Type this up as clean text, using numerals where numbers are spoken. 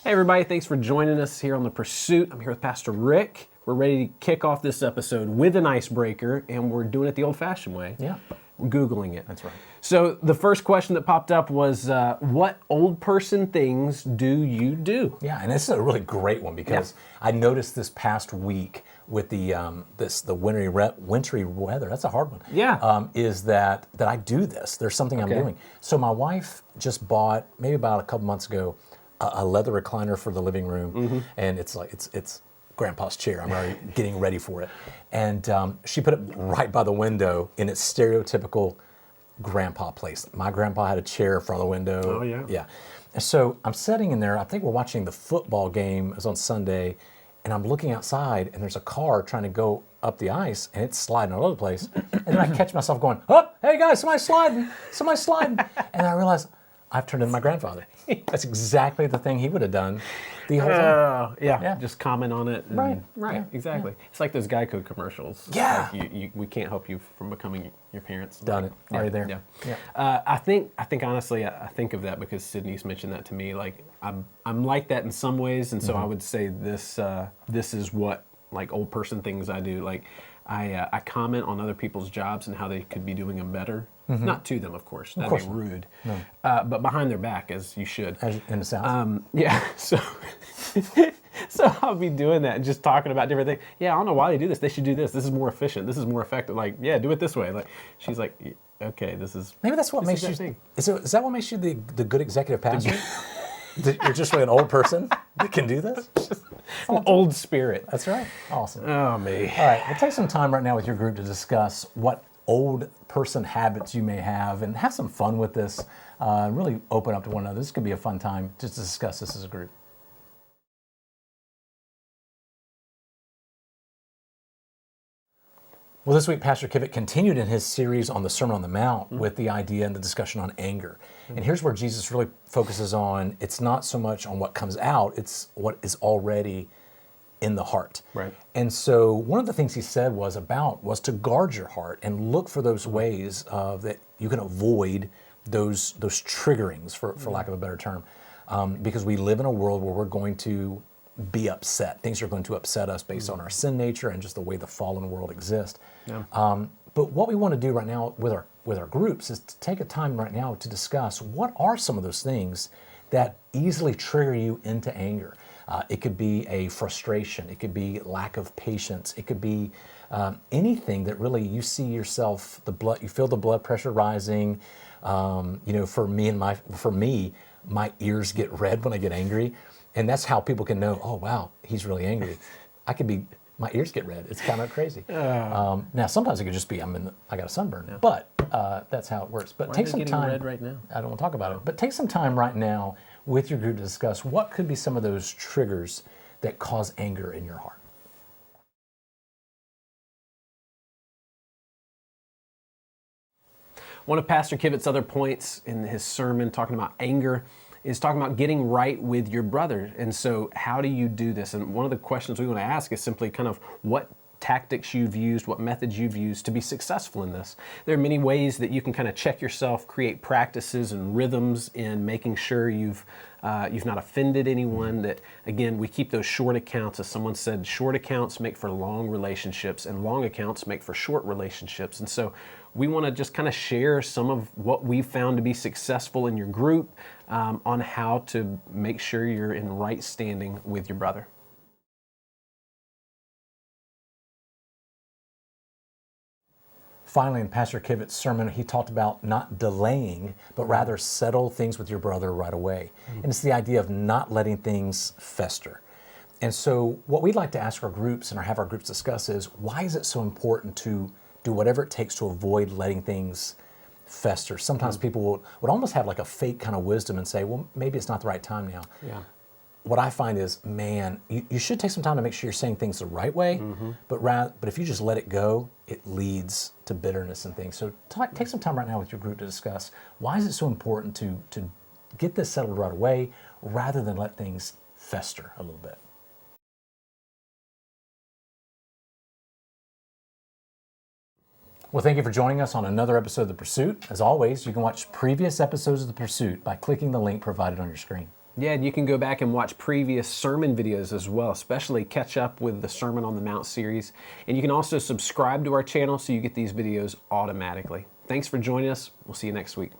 Hey everybody, thanks for joining us here on The Pursuit. I'm here with Pastor Rick. We're ready to kick off this episode with an icebreaker, and we're doing it the old-fashioned way. Yeah. We're Googling it. That's right. So the first question that popped up was, what old person things do you do? Yeah, and this is a really great one because I noticed this past week with the wintry weather. That's a hard one. Yeah. Is that I do this? There's something I'm doing. So my wife just bought maybe about a couple months ago a leather recliner for the living room, and it's Grandpa's chair. I'm already getting ready for it, and she put it right by the window in its stereotypical Grandpa place. My grandpa had a chair in front of the window. Oh yeah. Yeah. And so I'm sitting in there. I think we're watching the football game. It was on Sunday, and I'm looking outside, and there's a car trying to go up the ice, and it's sliding all over the place. And then I catch myself going, "Oh, hey guys, somebody's sliding! Somebody's sliding!" And I realize I've turned into my grandfather. That's exactly the thing he would have done the whole time. Yeah, just comment on it. Right. Yeah, exactly. It's like those Geico commercials. Yeah. Like we can't help you from becoming your parents. Done it. Already there. Yeah. I think honestly, I think of that because Sydney's mentioned that to me. Like I'm like that in some ways, and so I would say this is what like old person things I do. Like I comment on other people's jobs and how they could be doing them better. Not to them, of course. That'd be rude. No. But behind their back, as you should. As in the South. Yeah. So I'll be doing that and just talking about different things. Yeah, I don't know why they do this. They should do this. This is more efficient. This is more effective. Like, yeah, do it this way. Like, she's like, okay, this is. Maybe that's what makes you. Is that what makes you the good executive pastor? You're just really an old person that can do this? An old spirit. That's right. Awesome. Oh, me. All right. We'll take some time right now with your group to discuss what old person habits you may have and have some fun with this. Really open up to one another. This could be a fun time just to discuss this as a group. Well, this week, Pastor Kivett continued in his series on the Sermon on the Mount with the idea and the discussion on anger. And here's where Jesus really focuses on, it's not so much on what comes out, it's what is already in the heart. Right. And so one of the things he said was to guard your heart and look for those ways that you can avoid those triggerings, for lack of a better term. Because we live in a world where we're going to be upset. Things are going to upset us based on our sin nature and just the way the fallen world exists. Yeah. But what we want to do right now with our groups is to take a time right now to discuss what are some of those things that easily trigger you into anger. It could be a frustration. It could be lack of patience. It could be anything that really you see yourself, you feel the blood pressure rising. For me, my ears get red when I get angry. And that's how people can know, oh, wow, he's really angry. My ears get red. It's kind of crazy. Now, sometimes it could just be I got a sunburn, but that's how it works. But take some time. Red right now? I don't want to talk about it, but take some time right now with your group to discuss what could be some of those triggers that cause anger in your heart. One of Pastor Kivett's other points in his sermon talking about anger is talking about getting right with your brother. And so how do you do this? And one of the questions we want to ask is simply kind of what tactics you've used, what methods you've used to be successful in this. There are many ways that you can kind of check yourself, create practices and rhythms in making sure you've not offended anyone. That, again, we keep those short accounts. As someone said, short accounts make for long relationships and long accounts make for short relationships. And so we want to just kind of share some of what we've found to be successful in your group on how to make sure you're in right standing with your brother. Finally, in Pastor Kivett's sermon, he talked about not delaying, but rather settle things with your brother right away. And it's the idea of not letting things fester. And so what we'd like to ask our groups and have our groups discuss is, why is it so important to do whatever it takes to avoid letting things fester? Sometimes people would almost have like a fake kind of wisdom and say, well, maybe it's not the right time now. Yeah. What I find is, man, you should take some time to make sure you're saying things the right way, but if you just let it go, it leads to bitterness and things. So take some time right now with your group to discuss, why is it so important to get this settled right away rather than let things fester a little bit? Well, thank you for joining us on another episode of The Pursuit. As always, you can watch previous episodes of The Pursuit by clicking the link provided on your screen. Yeah, and you can go back and watch previous sermon videos as well, especially catch up with the Sermon on the Mount series. And you can also subscribe to our channel so you get these videos automatically. Thanks for joining us. We'll see you next week.